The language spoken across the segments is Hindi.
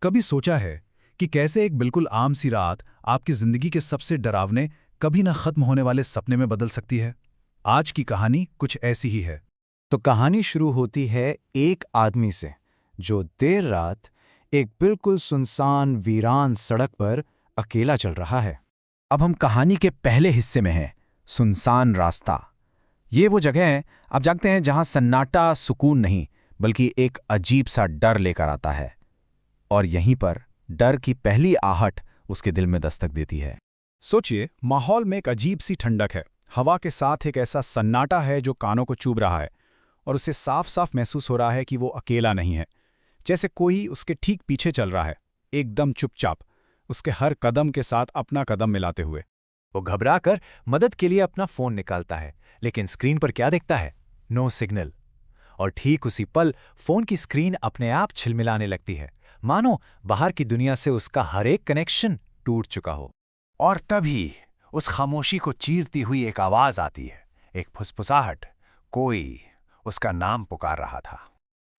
कभी सोचा है कि कैसे एक बिल्कुल आम सी रात आपकी जिंदगी के सबसे डरावने, कभी ना खत्म होने वाले सपने में बदल सकती है? आज की कहानी कुछ ऐसी ही है। तो कहानी शुरू होती है एक आदमी से जो देर रात एक बिल्कुल सुनसान वीरान सड़क पर अकेला चल रहा है। अब हम कहानी के पहले हिस्से में हैं, सुनसान रास्ता। ये वो जगह है, आप जानते हैं, जहां सन्नाटा सुकून नहीं बल्कि एक अजीब सा डर लेकर आता है। और यहीं पर डर की पहली आहट उसके दिल में दस्तक देती है। सोचिए, माहौल में एक अजीब सी ठंडक है। हवा के साथ एक ऐसा सन्नाटा है जो कानों को चुभ रहा है, और उसे साफ साफ महसूस हो रहा है कि वो अकेला नहीं है। जैसे कोई उसके ठीक पीछे चल रहा है, एकदम चुपचाप, उसके हर कदम के साथ अपना कदम मिलाते हुए। वो घबराकर मदद के लिए अपना फोन निकालता है, लेकिन स्क्रीन पर क्या दिखता है? No signal. और ठीक उसी पल फोन की स्क्रीन अपने आप छिलमिलाने लगती है, मानो बाहर की दुनिया से उसका हर एक कनेक्शन टूट चुका हो। और तभी उस खामोशी को चीरती हुई एक आवाज आती है, एक फुसफुसाहट। कोई उसका नाम पुकार रहा था।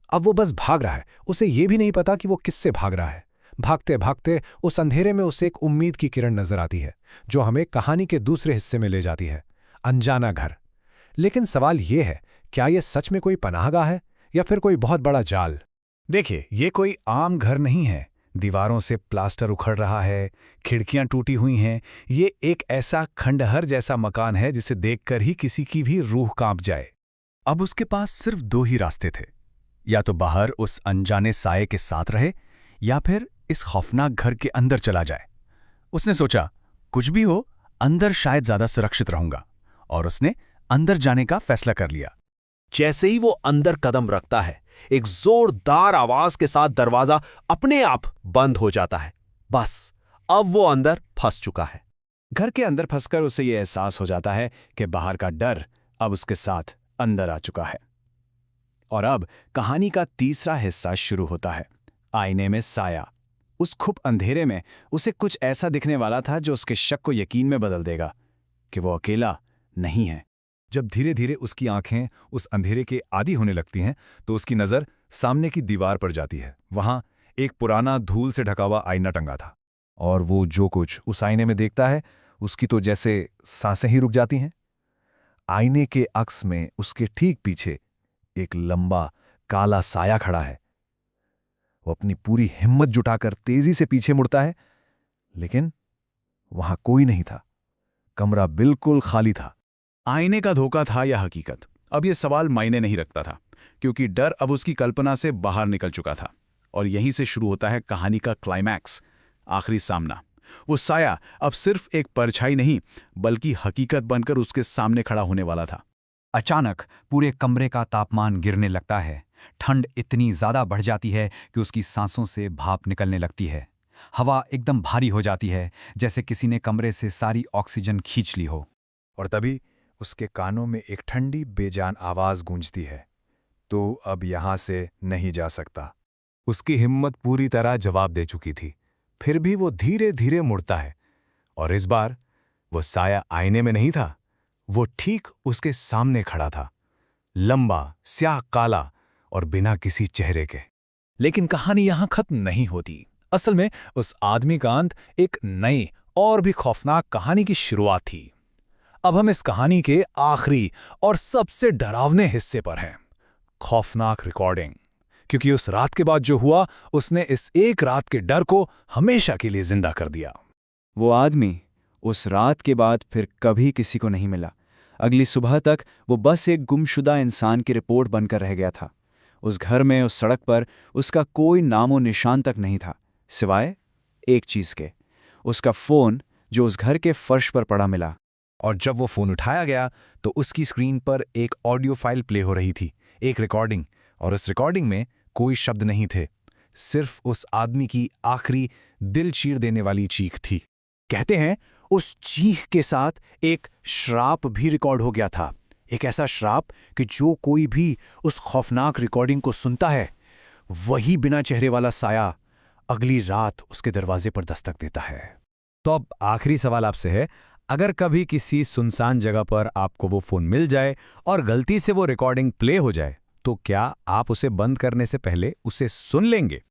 अब वो बस भाग रहा है, उसे ये भी नहीं पता कि वो किससे भाग रहा है। भागते भागते उस अंधेरे में उसे एक उम्मीद की किरण नजर आती है, जो हमें कहानी के दूसरे हिस्से में ले जाती है, अनजाना घर। लेकिन सवाल ये है, क्या ये सच में कोई पनाहगाह है या फिर कोई बहुत बड़ा जाल? देखिए, ये कोई आम घर नहीं है। दीवारों से प्लास्टर उखड़ रहा है, खिड़कियां टूटी हुई हैं। ये एक ऐसा खंडहर जैसा मकान है जिसे देखकर ही किसी की भी रूह कांप जाए। अब उसके पास सिर्फ दो ही रास्ते थे, या तो बाहर उस अनजाने साये के साथ रहे, या फिर इस खौफनाक घर के अंदर चला जाए। उसने सोचा, कुछ भी हो, अंदर शायद ज्यादा सुरक्षित रहूंगा, और उसने अंदर जाने का फैसला कर लिया। जैसे ही वो अंदर कदम रखता है, एक जोरदार आवाज के साथ दरवाजा अपने आप बंद हो जाता है। बस, अब वो अंदर फंस चुका है। घर के अंदर फंसकर उसे ये एहसास हो जाता है कि बाहर का डर अब उसके साथ अंदर आ चुका है। और अब कहानी का तीसरा हिस्सा शुरू होता है। आईने में साया। उस खुप अंधेरे में उसे कुछ ऐसा दिखने वाला था जो उसके शक को यकीन में बदल देगा कि वो अकेला नहीं है। जब धीरे धीरे उसकी आंखें उस अंधेरे के आदी होने लगती हैं, तो उसकी नज़र सामने की दीवार पर जाती है। वहां एक पुराना धूल से ढका हुआ आईना टंगा था, और वो जो कुछ उस आईने में देखता है, उसकी तो जैसे सांसें ही रुक जाती हैं। आईने के अक्स में उसके ठीक पीछे एक लंबा काला साया खड़ा है। वो अपनी पूरी हिम्मत जुटाकर तेजी से पीछे मुड़ता है, लेकिन वहां कोई नहीं था। कमरा बिल्कुल खाली था। आईने का धोखा था या हकीकत, अब यह सवाल मायने नहीं रखता था, क्योंकि डर अब उसकी कल्पना से बाहर निकल चुका था। और यहीं से शुरू होता है कहानी का क्लाइमैक्स, आखिरी सामना। वो साया अब सिर्फ एक परछाई नहीं, बल्कि हकीकत बनकर उसके सामने खड़ा होने वाला था। अचानक पूरे कमरे का तापमान गिरने लगता है। ठंड इतनी ज्यादा बढ़ जाती है कि उसकी सांसों से भाप निकलने लगती है। हवा एकदम भारी हो जाती है, जैसे किसी ने कमरे से सारी ऑक्सीजन खींच ली हो। और तभी उसके कानों में एक ठंडी बेजान आवाज गूंजती है, तो अब यहां से नहीं जा सकता। उसकी हिम्मत पूरी तरह जवाब दे चुकी थी, फिर भी वो धीरे धीरे मुड़ता है। और इस बार वो साया आईने में नहीं था, वो ठीक उसके सामने खड़ा था, लंबा, स्याह काला और बिना किसी चेहरे के। लेकिन कहानी यहां खत्म नहीं होती। असल में उस आदमी का अंत एक नई और भी खौफनाक कहानी की शुरुआत थी। अब हम इस कहानी के आखिरी और सबसे डरावने हिस्से पर हैं, खौफनाक रिकॉर्डिंग। क्योंकि उस रात के बाद जो हुआ, उसने इस एक रात के डर को हमेशा के लिए जिंदा कर दिया। वो आदमी उस रात के बाद फिर कभी किसी को नहीं मिला। अगली सुबह तक वो बस एक गुमशुदा इंसान की रिपोर्ट बनकर रह गया था। उस घर में, उस सड़क पर उसका कोई नामो निशान तक नहीं था, सिवाय एक चीज के, उसका फोन, जो उस घर के फर्श पर पड़ा मिला। और जब वो फोन उठाया गया, तो उसकी स्क्रीन पर एक ऑडियो फाइल प्ले हो रही थी, एक रिकॉर्डिंग। और उस रिकॉर्डिंग में कोई शब्द नहीं थे, सिर्फ उस आदमी की आखिरी दिल चीर देने वाली चीख थी। कहते हैं, उस चीख के साथ एक श्राप भी रिकॉर्ड हो गया था। एक ऐसा श्राप कि जो कोई भी उस खौफनाक रिकॉर्डिंग को सुनता है, वही बिना चेहरे वाला साया अगली रात उसके दरवाजे पर दस्तक देता है। तो अब आखिरी सवाल आपसे है, अगर कभी किसी सुनसान जगह पर आपको वो फोन मिल जाए और गलती से वो रिकॉर्डिंग प्ले हो जाए, तो क्या आप उसे बंद करने से पहले उसे सुन लेंगे?